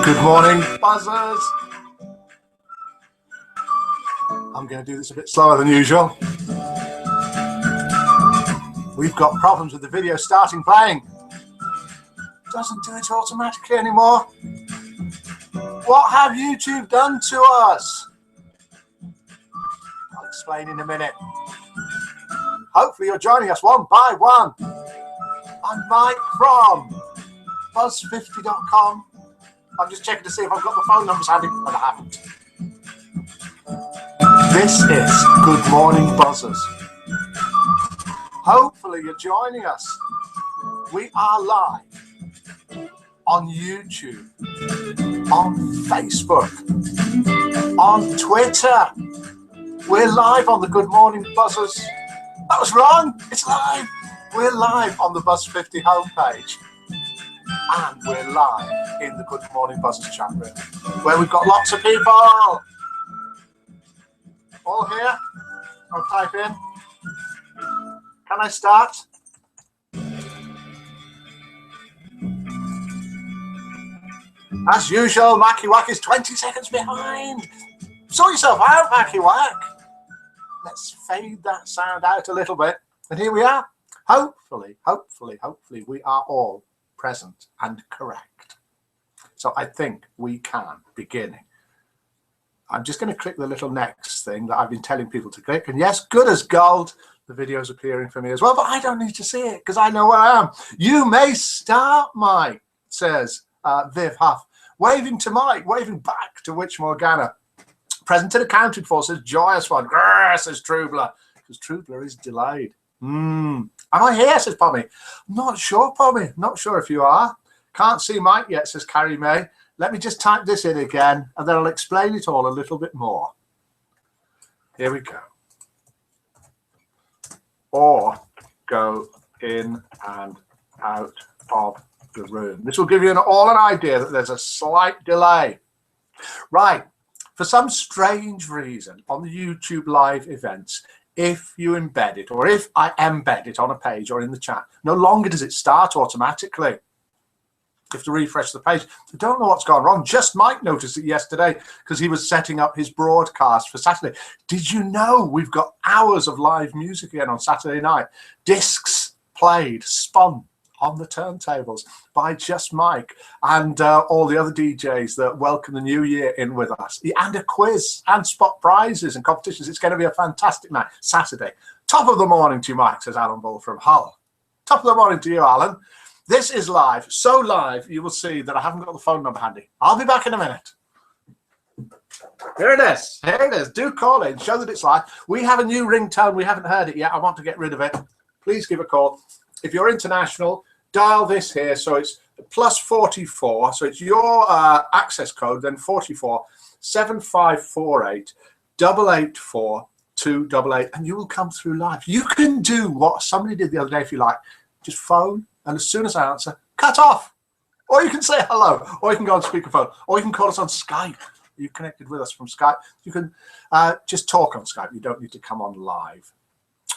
Good morning, buzzers. I'm going to do this a bit slower than usual. We've got problems with the video starting playing. Doesn't do it automatically anymore. What have YouTube done to us? I'll explain in a minute. Hopefully you're joining us one by one. I'm Mike from buzz50.com. I'm just checking to see if I've got the phone numbers handy, and I haven't. This is Good Morning Buzzers. Hopefully you're joining us. We are live on YouTube, on Facebook, on Twitter. We're live on the Good Morning Buzzers. That was wrong. It's live. We're live on the Buzz50 homepage. And we're live in the Good Morning Buzzers chat room, where we've got lots of people. All here? I'll type in. Can I start? As usual, Macky Wack is 20 seconds behind. Sort yourself out, Macky Wack. Let's fade that sound out a little bit. And here we are. Hopefully, we are all present and correct. So I think we can begin. I'm just going to click the little next thing that I've been telling people to click. And yes, good as gold. The video's appearing for me as well, but I don't need to see it because I know where I am. You may start, Mike, says Viv Huff. Waving to Mike, waving back to Witch Morgana. Present and accounted for, says Joyous One. Grrr, says Trubler, because Trubler is delayed. Am I here, says Pommy? I'm not sure, Pommy. Not sure if you are. Can't see Mike yet, says Carrie May. Let me just type this in again, and then I'll explain it all a little bit more. Here we go. Or go in and out of the room. This will give you all an idea that there's a slight delay. Right. For some strange reason, on the YouTube live events, if you embed it, or if I embed it on a page or in the chat, no longer does it start automatically. You have to refresh the page. I don't know what's gone wrong. Just Mike noticed it yesterday because he was setting up his broadcast for Saturday. Did you know we've got hours of live music again on Saturday night? Discs played, spun on the turntables by Just Mike and all the other DJs that welcome the new year in with us. And a quiz and spot prizes and competitions. It's going to be a fantastic night. Saturday. Top of the morning to you, Mike, says Alan Bull from Hull. Top of the morning to you, Alan. This is live. So live, you will see that I haven't got the phone number handy. I'll be back in a minute. Here it is. Here it is. Do call in. Show that it's live. We have a new ringtone. We haven't heard it yet. I want to get rid of it. Please give a call. If you're international, dial this here. So it's +44. So it's your access code, then 44 7548 884 288, and you will come through live. You can do what somebody did the other day if you like. Just phone. And as soon as I answer, cut off. Or you can say hello. Or you can go on speakerphone. Or you can call us on Skype. You're connected with us from Skype. You can just talk on Skype. You don't need to come on live.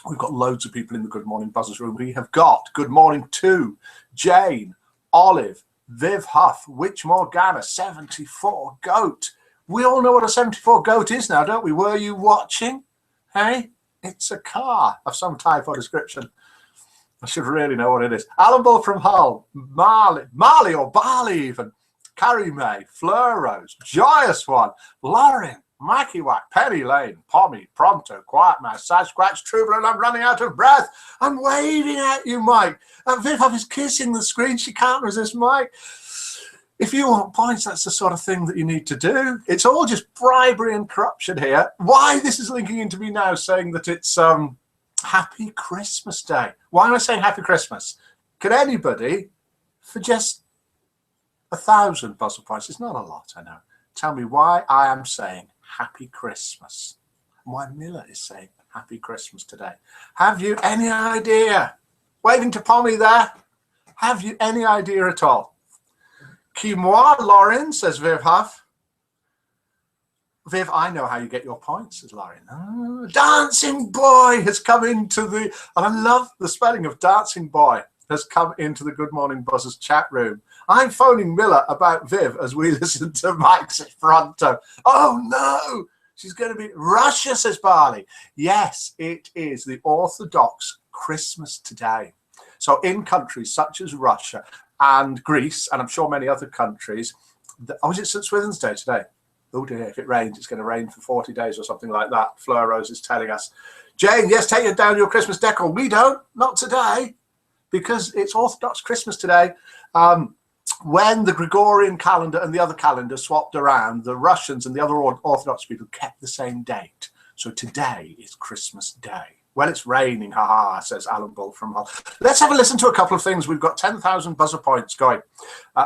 We've got loads of people in the Good Morning Buzzers room. We have got good morning to Jane, Olive, Viv Huff, Witch Morgana, 74 Goat. We all know what a 74 Goat is now, don't we? Were you watching? Hey, it's a car of some type or description. I should really know what it is. Alan Bull from Hull, Marley or Barley even, Carrie May, Fleur Rose, Joyous One, Lauren, Macky Wack, Penny Lane, Pommy, Pronto, Quiet Mouse, Sad Scratch, Trubler, and I'm running out of breath. I'm waving at you, Mike. Viv Huff is kissing the screen. She can't resist, Mike. If you want points, that's the sort of thing that you need to do. It's all just bribery and corruption here. Why this is linking into me now saying that it's Happy Christmas Day. Why am I saying Happy Christmas? Can anybody, for just 1,000 buzzer points, it's not a lot, I know, tell me why I am saying Happy Christmas? And why Miller is saying Happy Christmas today? Have you any idea? Waving to Pommy there. Have you any idea at all? Qui-moi, Lauren, says Viv Huff. Viv, I know how you get your points, says Lauren. Oh, Dancing Boy has come into the, and I love the spelling of Dancing Boy, has come into the Good Morning Buzzers chat room. I'm phoning Miller about Viv as we listen to Mike's Pronto. Oh no, she's going to be Russia, says Barley. Yes, it is the Orthodox Christmas today. So in countries such as Russia and Greece, and I'm sure many other countries, is it St. Swithin's Day today? Oh dear, if it rains, it's going to rain for 40 days or something like that. Fleur Rose is telling us. Jane, yes, take down your Christmas decor. We don't, not today, because it's Orthodox Christmas today. When the Gregorian calendar and the other calendar swapped around, the Russians and the other Orthodox people kept the same date. So today is Christmas Day. Well, it's raining, haha, says Alan Bull from Hull. Let's have a listen to a couple of things. We've got 10,000 buzzer points going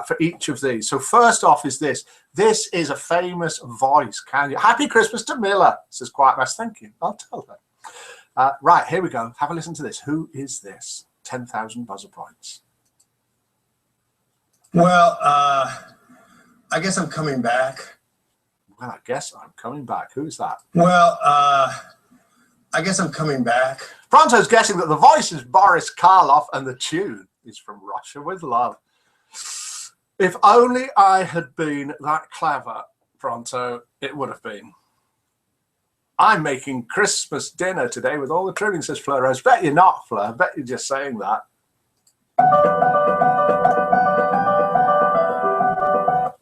for each of these. So first off is this. This is a famous voice. Can you? Happy Christmas to Miller, says Quiet Mass. Thank you. I'll tell her. Right, here we go. Have a listen to this. Who is this? 10,000 buzzer points. Well, I guess I'm coming back. Well, I guess I'm coming back. Who's that? Well, I guess I'm coming back. Pronto's guessing that the voice is Boris Karloff and the tune is from Russia with Love. If only I had been that clever, Pronto, it would have been. I'm making Christmas dinner today with all the trimming, says Fleur Rose. Bet you're not, Fleur. Bet you're just saying that.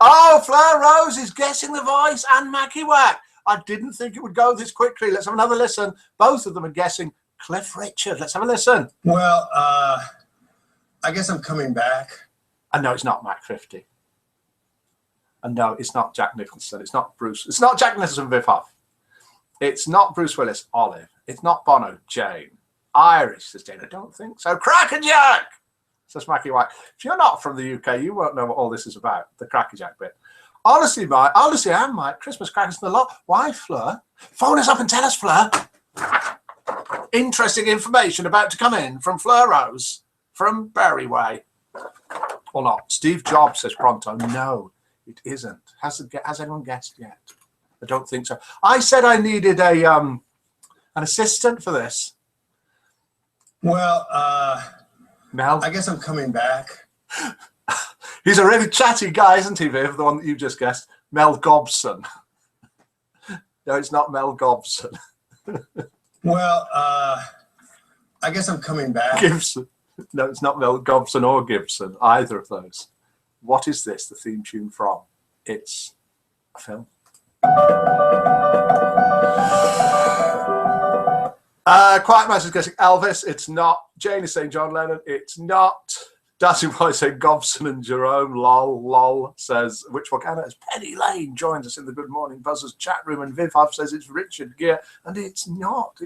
Oh, Fleur Rose is guessing the voice and Mackie Wack. I didn't think it would go this quickly. Let's have another listen. Both of them are guessing Cliff Richard. Let's have a listen. Well, I guess I'm coming back. And no, it's not Mac 50. And no, it's not Jack Nicholson. It's not Bruce. It's not Jack Nicholson, Viv Huff. It's not Bruce Willis, Olive. It's not Bono, Jane. Irish, says Jane. I don't think so. Crackerjack, says Mackie White. If you're not from the UK, you won't know what all this is about, the Crackerjack bit. Honestly, Mike, and Mike, Christmas crackers in the lot. Why, Fleur? Phone us up and tell us, Fleur. Interesting information about to come in from Fleur Rose from Berryway. Or not. Steve Jobs, says Pronto. No, it isn't. Has anyone guessed yet? I don't think so. I said I needed an assistant for this. Well, Mel? I guess I'm coming back. He's a really chatty guy, isn't he, Viv? The one that you just guessed. Mel Gobson. No, it's not Mel Gobson. Well, I guess I'm coming back. Gibson. No, it's not Mel Gobson or Gibson, either of those. What is this, the theme tune from? It's a film. Quiet Mouse is guessing Elvis. It's not. Jane is saying John Lennon. It's not. Dancing Boy saying Gobson and Jerome. Lol, says which one can it? As Penny Lane joins us in the Good Morning Buzzers chat room, and Viv Huff says it's Richard Gere, and it's not.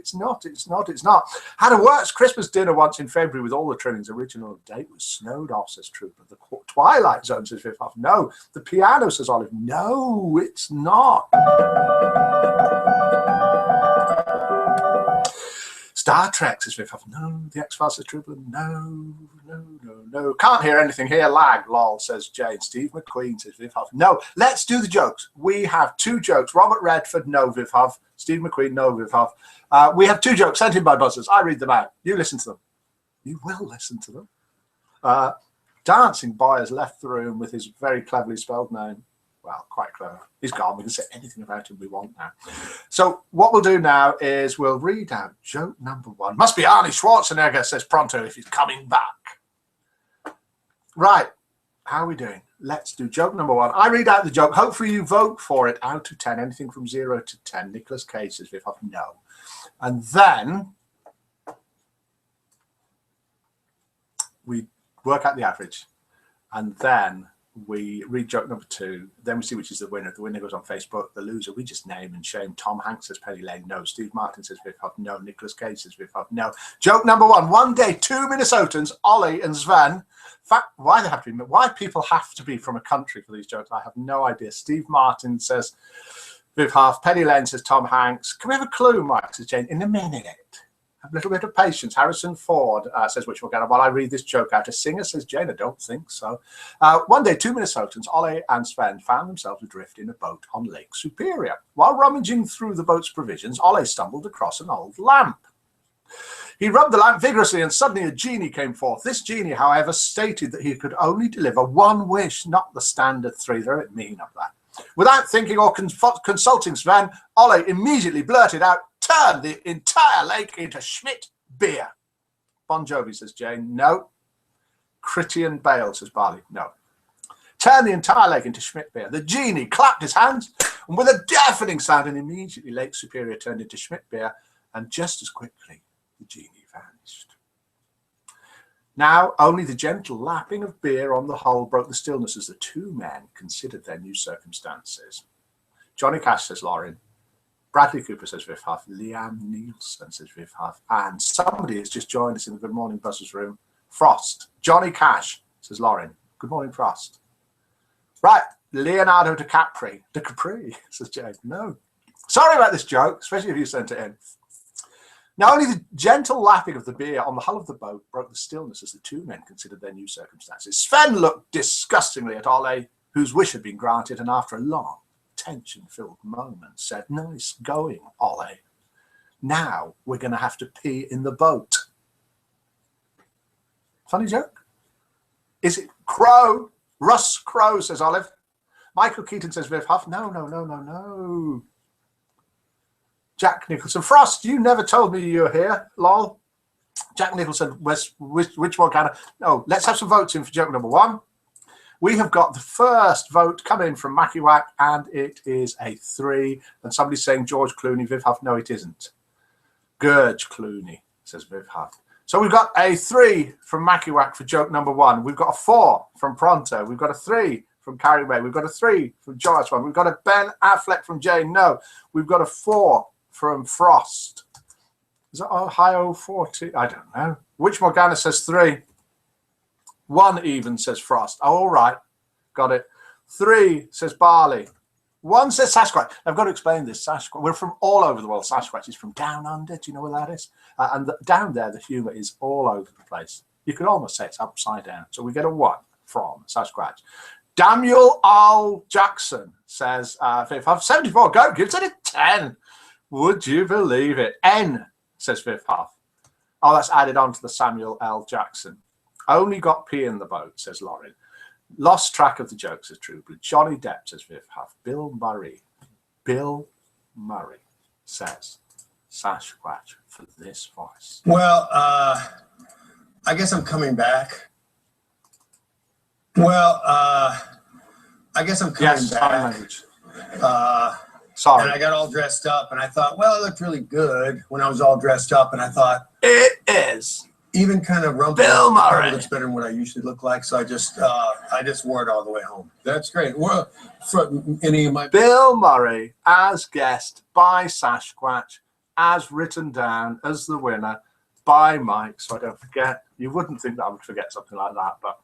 Had a works Christmas dinner once in February with all the trimmings. Original date was snowed off, says Trooper. The Twilight Zone, says Viv Huff. No. The piano, says Olive. No, it's not. Star Trek, says Viv Huff. No. The X-Files, says Trooper. No. Can't hear anything here. Lag, lol, says Jane. Steve McQueen, says Viv Huff. No. Let's do the jokes. We have two jokes. Robert Redford, no, Viv Huff. Steve McQueen, no, Viv Huff. We have two jokes sent in by buzzers. I read them out. You listen to them. You will listen to them. Dancing Boy has left the room with his very cleverly spelled name. Well, quite clever. He's gone. We can say anything about him we want now. So what we'll do now is we'll read out joke number one. Must be Arnie Schwarzenegger, says Pronto, if he's coming back. Right. How are we doing? Let's do joke number one. I read out the joke. Hopefully you vote for it out of 10. Anything from 0 to 10. Nicholas Cage says Viv Huff, no. And then we work out the average. And then we read joke number two. Then we see which is the winner. The winner goes on Facebook. The loser, we just name and shame. Tom Hanks says Penny Lane, no. Steve Martin says Viv Huff, no. Nicholas Cage says Viv Huff, no. Joke number one. One day, two Minnesotans, Ollie and Sven. Why people have to be from a country for these jokes, I have no idea. Steve Martin says Viv Huff. Penny Lane says Tom Hanks. Can we have a clue, Mike, says Jane? In a minute. Have a little bit of patience. Harrison Ford says which we'll get while I read this joke out. A singer, says Jane. I don't think so. One day, two Minnesotans, Ollie and Sven, found themselves adrift in a boat on Lake Superior. While rummaging through the boat's provisions, Ollie stumbled across an old lamp. He rubbed the lamp vigorously, and suddenly a genie came forth. This genie, however, stated that he could only deliver one wish, not the standard three. They're a bit mean of that. Without thinking or consulting Sven, Ole immediately blurted out, "Turn the entire lake into Schmidt beer." Bon Jovi, says Jane. No. Critian Bale, says Barley. No. Turn the entire lake into Schmidt beer. The genie clapped his hands, and with a deafening sound, and immediately Lake Superior turned into Schmidt beer, and just as quickly the genie vanished. Now only the gentle lapping of beer on the hull broke the stillness as the two men considered their new circumstances. Johnny Cash, says Lauren. Bradley Cooper, says Viv Huff. Liam Nielsen, says Viv Huff. And somebody has just joined us in the Good Morning Buzzers room. Frost. Johnny Cash, says Lauren. Good morning, Frost. Right. Leonardo DiCaprio, says Jane. No. Sorry about this joke, especially if you sent it in. Now only the gentle lapping of the beer on the hull of the boat broke the stillness as the two men considered their new circumstances. Sven looked disgustingly at Ole, whose wish had been granted, and after a long, tension-filled moment said, "Nice going, Ole. Now we're going to have to pee in the boat." Funny joke? Is it Crow? Russ Crowe, says Olive. Michael Keaton, says Viv Huff. No. Jack Nicholson. Frost, you never told me you were here. Lol. Jack Nicholson, which one kind of... No, let's have some votes in for joke number one. We have got the first vote come in from Mackie Wack, and it is a 3. And somebody's saying George Clooney. Viv Huff, no, it isn't. Gurge Clooney, says Viv Huff. So we've got a 3 from Mackie Wack for joke number 1. We've got a 4 from Pronto. We've got a 3 from Carrie May. We've got a 3 from Joyce one. We've got a Ben Affleck from Jane. No. We've got a 4 from Frost. Is that Ohio 40? I don't know. Which Morgana says 3? 1 even, says Frost. Oh, all right. Got it. 3 says Barley. 1 says Sasquatch. I've got to explain this. Sasquatch. We're from all over the world. Sasquatch is from down under. Do you know where that is? And down there, the humour is all over the place. You could almost say it's upside down. So we get a 1 from Sasquatch. Daniel R. Jackson says, 74 go, gives it a 10. Would you believe it? N, says Viv Huff. Oh, that's added on to the Samuel L. Jackson. Only got pee in the boat, says Lauren. Lost track of the jokes, says True Blue. Johnny Depp, says Viv Huff. Bill Murray says Sasquatch for this voice. Well, I guess I'm coming back. Well, I guess I'm coming back. Sorry. And I got all dressed up, and I thought, well, it looked really good when I was all dressed up, and I thought, it is. Even kind of rumpled. Bill Murray looks better than what I usually look like, so I just wore it all the way home. That's great. Well, any of my Bill Murray as guest by Sasquatch, as written down as the winner by Mike. So I don't forget. You wouldn't think that I would forget something like that, but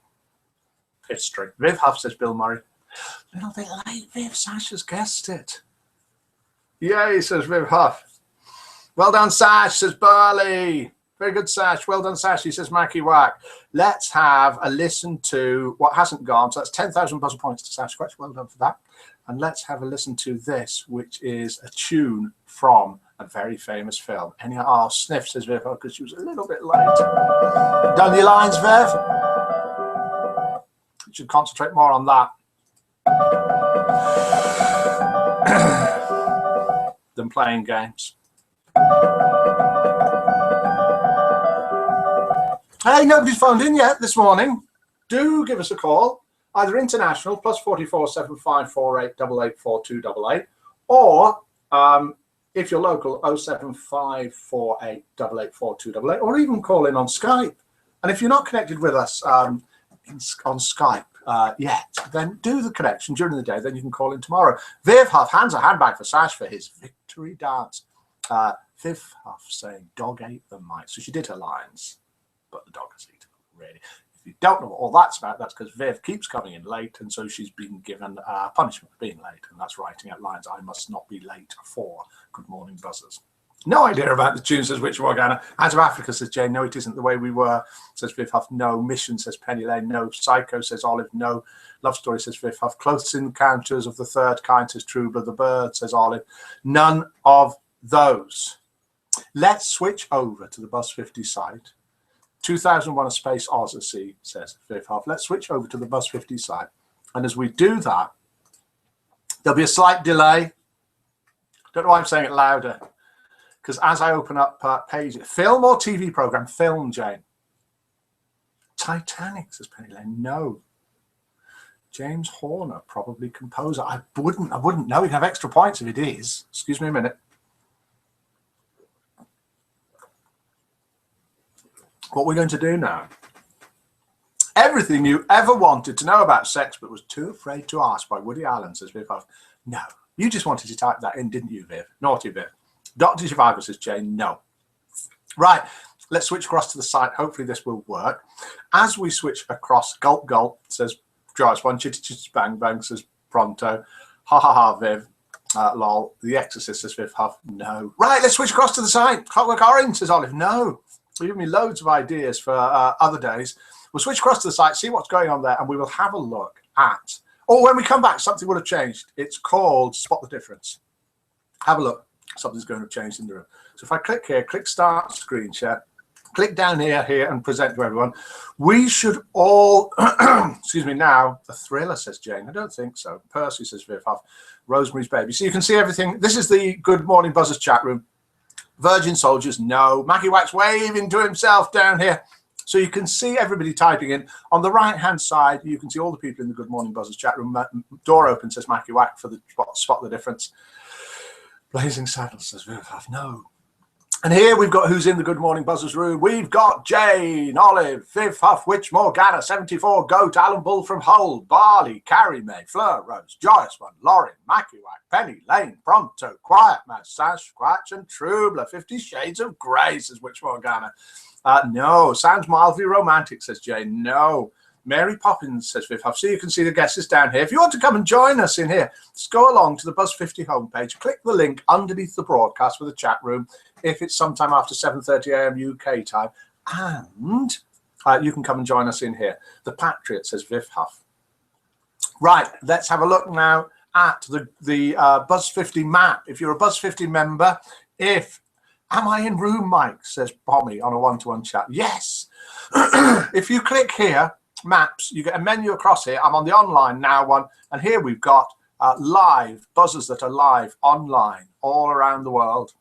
history. Viv Huff says Bill Murray. A little bit late, Viv. Sash has guessed it. Yay, says Viv Huff. Well done, Sash, says Burley. Very good, Sash. Well done, Sash. He says Mackie Wack. Let's have a listen to what hasn't gone. So that's 10,000 buzzer points to Sasquatch. Well done for that. And let's have a listen to this, which is a tune from a very famous film. Oh, sniff, says Viv, because she was a little bit late. Done your lines, Viv? You should concentrate more on that than playing games. Hey, nobody's phoned in yet this morning. Do give us a call, either international +44 7548 884288, or if you're local 07548 884288, or even call in on Skype. And if you're not connected with us on Skype yet, then do the connection during the day. Then you can call in tomorrow. Viv Huff hands a handbag for Sash for his victory dance. Viv Huff saying dog ate the mice. So she did her lines, but the dog has eaten them, really. If you don't know what all that's about, that's because Viv keeps coming in late, and so she's been given punishment for being late, and that's writing out lines. I must not be late for Good Morning Buzzers. No idea about the tune, says Witch Morgana. Out of Africa, says Jane. No, it isn't the way we were, says Viv Huff. No. Mission, says Penny Lane. No. Psycho, says Olive. No. Love Story, says Viv Huff. Close Encounters of the Third Kind, says True Blood. The Bird, says Olive. None of those. Let's switch over to the Buzz 50 site. 2001 A Space Odyssey, says Viv Huff. Let's switch over to the Buzz 50 site. And as we do that, there'll be a slight delay. Don't know why I'm saying it louder. Because as I open up page, film or TV program? Film, Jane. Titanic, says Penny Lane. No. James Horner, probably composer. I wouldn't know. You can have extra points if it is. Excuse me a minute. What we're going to do now. Everything you ever wanted to know about sex but was too afraid to ask by Woody Allen, says Viv Huff. No. You just wanted to type that in, didn't you, Viv? Naughty Viv. Dr. Survivor, says Jane. No. Right. Let's switch across to the site. Hopefully this will work. As we switch across, gulp, gulp, says Joyce. One, chitty, chitty, bang, bang, says Pronto. Ha, ha, ha, Viv. Lol. The Exorcist, says Viv Huff. No. Right, let's switch across to the site. Clockwork Orange, says Olive. No. You give me loads of ideas for other days. We'll switch across to the site, see what's going on there, and we will have a look at... Oh, when we come back, something will have changed. It's called Spot the Difference. Have a look. Something's going to have changed in the room. So if I click here, click Start Screen Share, click down here, and present to everyone. We should all... excuse me, now, the thriller, says Jane. I don't think so. Percy, says Viv Huff. Rosemary's Baby. So you can see everything. This is the Good Morning Buzzers chat room. Virgin Soldiers, no. Mackie Wax waving to himself down here. So you can see everybody typing in. On the right-hand side, you can see all the people in the Good Morning Buzzers chat room. Door open, says Mackie Wax, for the spot the difference. Blazing Saddles, says Viv Huff, no. And here we've got who's in the Good Morning Buzzers room. We've got Jane, Olive, Viv Huff, Witch Morgana, 74, Goat, Alan Bull from Hull, Barley, Carrie May, Fleur, Rose, Joyous One, Lauren, Mackie Wax, Penny, Lane, Pronto, Quiet Man, Sash, Scratch, and Trubler. 50 Shades of Grey, says Witch Morgana. No. Sounds mildly romantic, says Jane. No. Mary Poppins, says Viv Huff. So you can see the guesses down here. If you want to come and join us in here, just go along to the Buzz 50 homepage, click the link underneath the broadcast for the chat room, if it's sometime after 7:30 a.m. UK time, and you can come and join us in here. The Patriot, says Viv Huff. Right, let's have a look now at the Buzz 50 map. If you're a Buzz 50 member, am I in room, Mike, says Pommy on a one-to-one chat. Yes. If you click here, maps, you get a menu across here. I'm on the online now one, and here we've got live buzzers that are live online all around the world.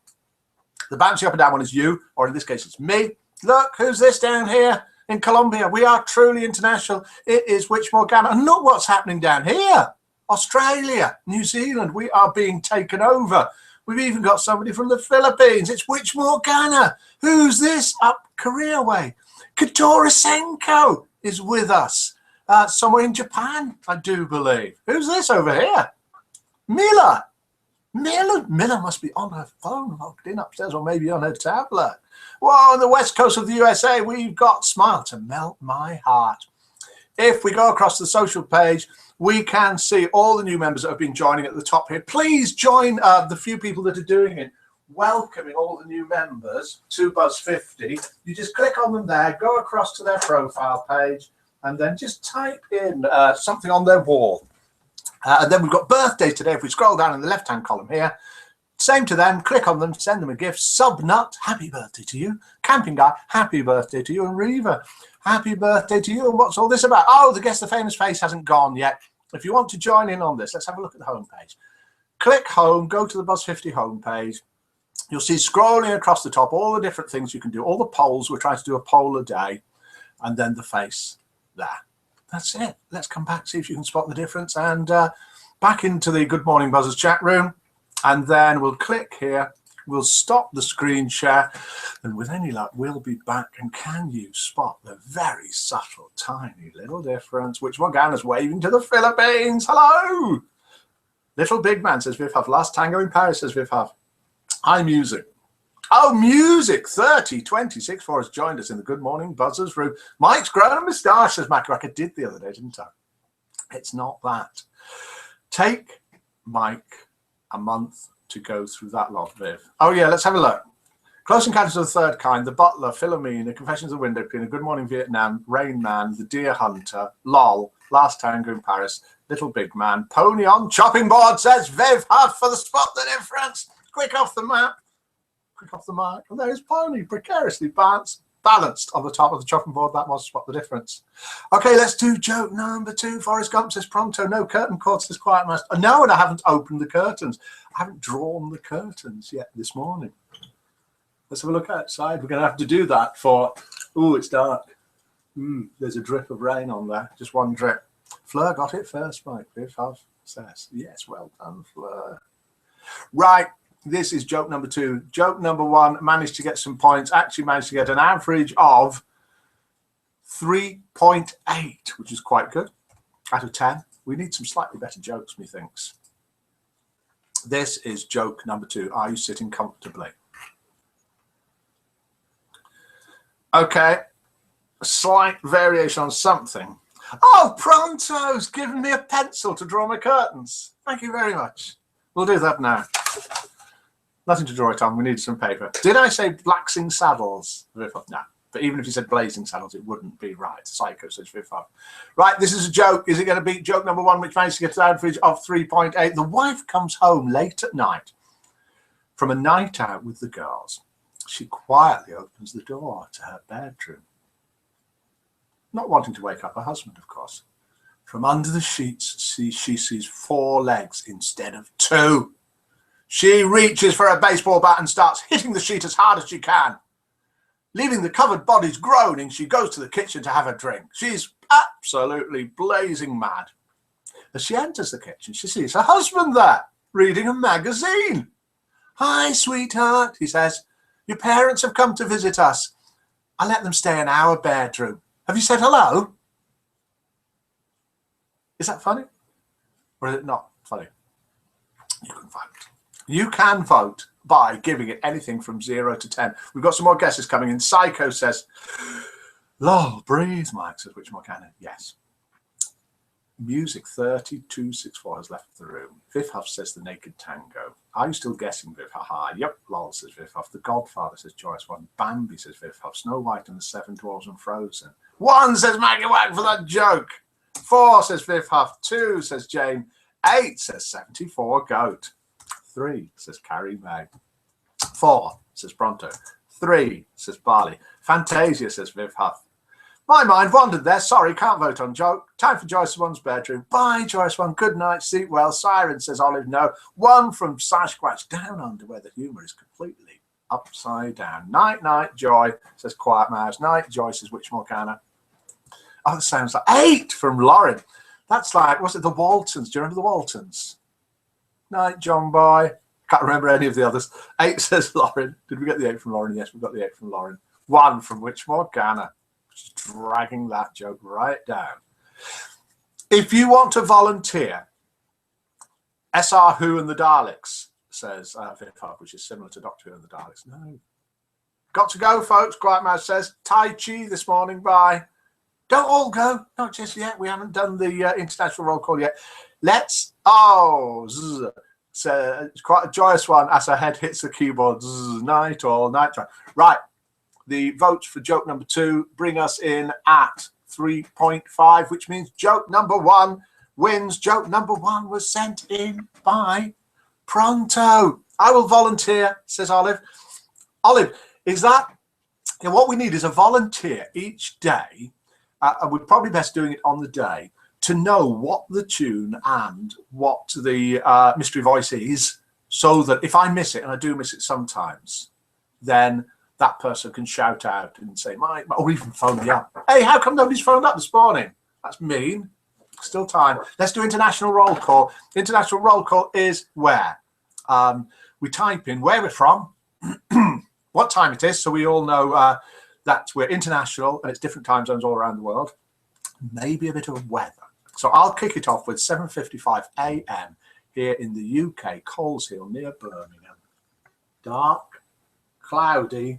The bouncy up and down one is you, or in this case it's me. Look, who's this down here in Colombia? We are truly international. It is Witch Morgana, and look what's happening down here. Australia, New Zealand, we are being taken over. We've even got somebody from the Philippines. It's Witch Morgana. Who's this? Up Korea way. Katarasenko is with us. Somewhere in Japan, I do believe. Who's this over here? Mila. Mila must be on her phone, logged in upstairs, or maybe on her tablet. Well, on the west coast of the USA, we've got Smile to Melt My Heart. If we go across the social page, we can see all the new members that have been joining at the top here. Please join the few people that are doing it. Welcoming all the new members to Buzz 50. You just click on them there, go across to their profile page, and then just type in something on their wall. And then we've got birthday today. If we scroll down in the left-hand column here, same to them, click on them, send them a gift. Subnut, happy birthday to you. Camping Guy, happy birthday to you. And Reva, happy birthday to you. And what's all this about? Oh, the Guess the Famous Face hasn't gone yet. If you want to join in on this, let's have a look at the homepage. Click home, go to the Buzz 50 homepage. You'll see scrolling across the top all the different things you can do, all the polls. We're trying to do a poll a day, and then the face there. That's it. Let's come back, see if you can spot the difference, and back into the Good Morning Buzzers chat room, and then we'll click here. We'll stop the screen share, and with any luck, we'll be back. And can you spot the very subtle, tiny little difference? Witch Morgana's waving to the Philippines. Hello! Little Big Man, says Viv Huff. Last Tango in Paris, says Viv Huff. Hi, music. Oh, music. 3026 has joined us in the Good Morning Buzzers room. Mike's grown a moustache, says Macarac. I did the other day, didn't I? It's not that. Take Mike a month to go through that lot, Viv. Oh, yeah, let's have a look. Close Encounters of the Third Kind, The Butler, Philomena, Confessions of the Window Cleaner, Good Morning Vietnam, Rain Man, The Deer Hunter, LOL, Last Tango in Paris, Little Big Man, Pony on Chopping Board, says Viv Huff for the Spot the Difference. Quick off the map. quick off the mark. And there's Pony, precariously balanced on the top of the chopping board. That must spot the difference. Okay, let's do joke number 2. Forrest Gump says pronto. No curtain cord, says Quiet Mouse. No, and I haven't opened the curtains. I haven't drawn the curtains yet this morning. Let's have a look outside. We're going to have to do that for... Oh, it's dark. There's a drip of rain on there. Just one drip. Fleur got it first, Mike. Viv says. Yes, well done, Fleur. Right. This is joke number 2. Joke number 1 managed to get some points. Actually managed to get an average of 3.8, which is quite good out of 10. We need some slightly better jokes, methinks. This is joke number 2. Are you sitting comfortably? Okay. A slight variation on something. Oh, Pronto's given me a pencil to draw my curtains. Thank you very much. We'll do that now. Nothing to draw it on. We need some paper. Did I say Blacksing Saddles? No. But even if you said Blazing Saddles, it wouldn't be right. Psycho says Viv. Right, this is a joke. Is it going to beat joke number 1, which managed to get an average of 3.8? The wife comes home late at night from a night out with the girls. She quietly opens the door to her bedroom. Not wanting to wake up her husband, of course. From under the sheets, she sees 4 legs instead of 2. She reaches for a baseball bat and starts hitting the sheet as hard as she can. Leaving the covered bodies groaning, she goes to the kitchen to have a drink. She's absolutely blazing mad. As she enters the kitchen, she sees her husband there, reading a magazine. "Hi, sweetheart," he says. "Your parents have come to visit us. I let them stay in our bedroom. Have you said hello?" Is that funny? Or is it not funny? You can vote. You can vote by giving it anything from 0 to 10. We've got some more guesses coming in. Psycho says, "Lol, breathe," Mike says. Which more can it? Yes. Music 3264 has left the room. Viv Huff says The Naked Tango. Are you still guessing, Viv? Haha. Yep, lol, says Viv Huff. The Godfather, says Joyce 1. Bambi, says Viv Huff. Snow White and the 7 Dwarfs and Frozen. 1, says Maggie Wag for that joke. 4, says Viv Huff. 2, says Jane. 8, says 74 Goat. 3, says Carrie May. 4, says Pronto. 3, says Barley. Fantasia, says Viv Huff. My mind wandered there. Sorry, can't vote on joke. Time for Joyce 1's bedroom. Bye, Joyce 1. Good night. Sleep well. Siren, says Olive. No. 1 from Sasquatch Down Under, where the humour is completely upside down. Night, night, Joy, says Quiet Mouse. Night, Joy, says Whichmore Canna. Oh, that sounds like 8 from Lauren. That's like, was it the Waltons? Do you remember the Waltons? Night, John Boy. Can't remember any of the others. 8, says Lauren. Did we get the 8 from Lauren? Yes, we got the 8 from Lauren. 1 from Whichmore Canna. Just dragging that joke right down. If you want to volunteer, SR Who and the Daleks, says Viv Huff, which is similar to Doctor Who and the Daleks. No. Got to go, folks. Quiet Mouse says Tai Chi this morning. Bye. Don't all go. Not just yet. We haven't done the international roll call yet. Let's. Oh, so it's quite a joyous one as her head hits the keyboard. Night all night time. Right. The votes for joke number 2 bring us in at 3.5, which means joke number 1 wins. Joke number 1 was sent in by Pronto. I will volunteer, says Olive. Olive, is that what we need is a volunteer each day, and we're probably best doing it on the day, to know what the tune and what the mystery voice is, so that if I miss it, and I do miss it sometimes, then that person can shout out and say, "Mike," or even phone me up. Hey, how come nobody's phoned up this morning? That's mean. Still time. Let's do international roll call. International roll call is where we type in where we're from, what time it is, so we all know that we're international and it's different time zones all around the world. Maybe a bit of weather. So I'll kick it off with 7:55 a.m. here in the UK, Coleshill near Birmingham. Dark, cloudy.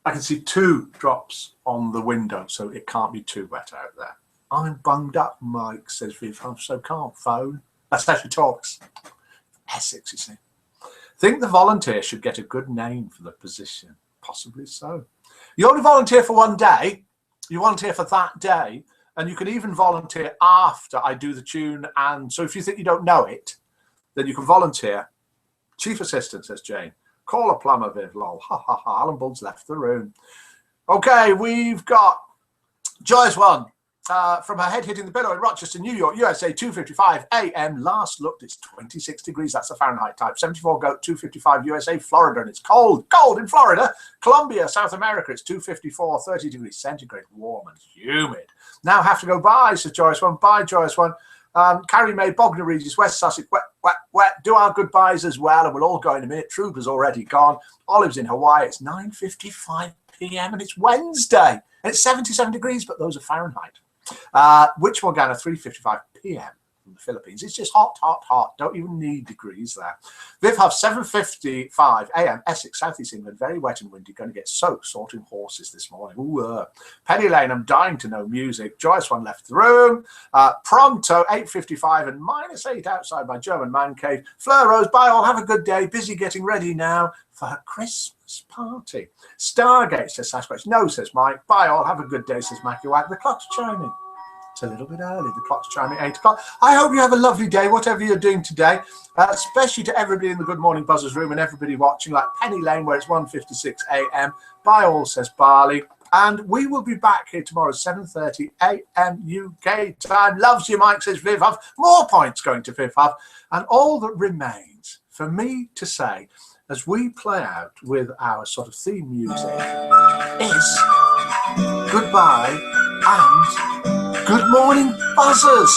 I can see 2 drops on the window, so it can't be too wet out there. I'm bunged up, Mike, says Viv, so can't phone. That's how she talks. Essex, you see. Think the volunteer should get a good name for the position. Possibly so. You only volunteer for 1 day. You volunteer for that day, and you can even volunteer after I do the tune. And so if you think you don't know it, then you can volunteer. Chief Assistant, says Jane. Call a plumber, Viv, lol. Ha ha ha. Alan Bull's left the room. Okay, we've got Joyce one. From her head hitting the pillow in Rochester, New York, USA, 2:55 a.m. Last looked, it's 26 degrees. That's the Fahrenheit type. 74 goat, 2:55 USA, Florida, and it's cold. Cold in Florida. Colombia, South America, it's 2:54, 30 degrees centigrade, warm and humid. Now have to go bye, says Joyce one. Bye, Joyce one. Carrie May, Bognor Regis, West Sussex, wet, wet, wet. Do our goodbyes as well, and we'll all go in a minute. Trooper's already gone. Olive's in Hawaii. It's 9:55 p.m. and it's Wednesday, and it's 77 degrees, but those are Fahrenheit. Which Morgana, 3:55 p.m. from the Philippines. It's just hot, hot, hot. Don't even need degrees there. Viv Huff, 7:55 a.m. Essex, Southeast England. Very wet and windy. Going to get soaked sorting horses this morning. Ooh, Penny Lane, I'm dying to know music. Joyce one left the room. Pronto, 8:55 and -8 outside my German man cave. Fleur Rose, bye all. Have a good day. Busy getting ready now for her Christmas party. Stargate, says Sasquatch. No, says Mike. Bye all. Have a good day, says Mackie White. The clock's chiming. It's a little bit early. The clock's chiming 8 o'clock. I hope you have a lovely day, whatever you're doing today, especially to everybody in the Good Morning Buzzers room and everybody watching, like Penny Lane, where it's 1:56 a.m. Bye all, says Barley. And we will be back here tomorrow, 7:30 a.m. UK time. Loves you, Mike, says Viv Huff. More points going to Viv Huff. And all that remains for me to say, as we play out with our sort of theme music, is goodbye and good morning, buzzers.